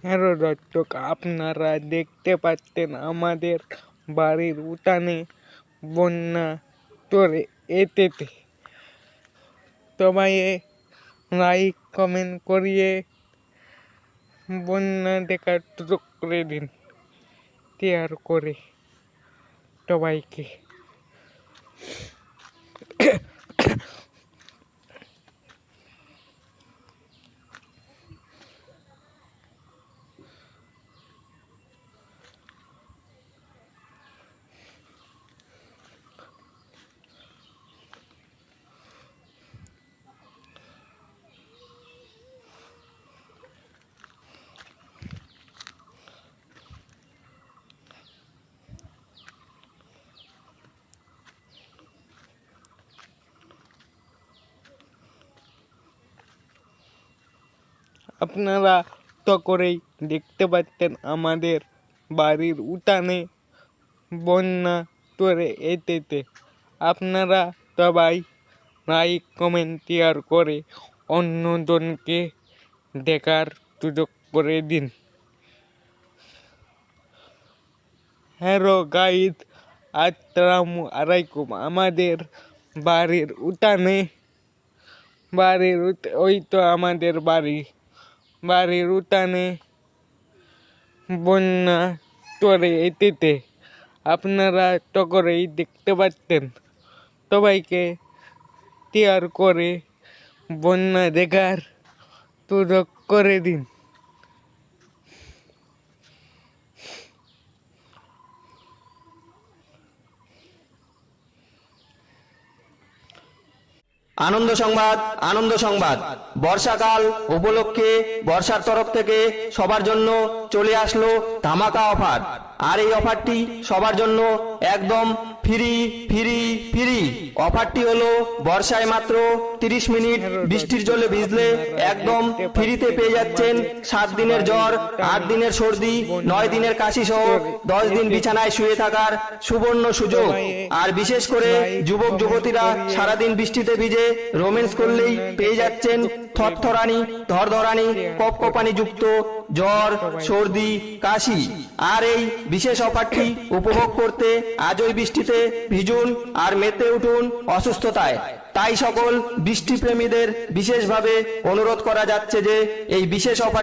Hello দর্শক, আপনারা দেখতে পাচ্ছেন আমাদের বাড়ির উঠানে বন্যা চলে এসেছে। সবাই লাইক কমেন্ট করিয়ে বন্যা দেখার সুযোগ করে দিন, শেয়ার করে সবাইকে। আপনারা তো করেই দেখতে পাচ্ছেন আমাদের বাড়ির উঠানে বন্যা চলে এসেছে। আপনারা সবাই লাইক কমেন্ট শেয়ার করে অন্যজনকে দেখার সুযোগ করে দিন। হ্যালো গাইজ, আসসালামু আলাইকুম। আমাদের বাড়ির উঠানে ওই তো আমাদের বাড়ির উঠানে বন্যা চলে এসেছে। আপনারা তো করেই দেখতে পাচ্ছেন। সবাইকে শেয়ার করে বন্যা দেখার সুযোগ করে দিন। আনন্দ সংবাদ বর্ষাকাল উপলক্ষে বর্ষার তরফ থেকে সবার জন্য চলে আসলো ধামাকা অফার। আর এই অফারটি সবার জন্য একদম ফ্রি ফ্রি ফ্রি। অফারটি হলো বর্ষায় মাত্র 30 মিনিট বৃষ্টির জলে ভিজলে একদম ফ্রিতে পেয়ে যাচ্ছেন 7 দিনের জ্বর, 8 দিনের সর্দি, 9 দিনের কাশি সহ 10 দিন বিছানায় শুয়ে থাকার সুবর্ণ সুযোগ। আর বিশেষ করে যুবক যুবতীরা সারাদিন বৃষ্টিতে ভিজে রোম্যান্স করলেই পেয়ে যাচ্ছেন থরথরানি, ধরধরানি, কপকপানি যুক্ত জ্বর, সর্দি, কাশি। আর এই বিশেষ অফারটি উপভোগ করতে আজই বৃষ্টিতে ভিজুন আর মেতে উঠুন অসুস্থতায়। তাই সকল বৃষ্টিপ্রেমীদের বিশেষভাবে অনুরোধ করা যাচ্ছে যে এই বিশেষ অফার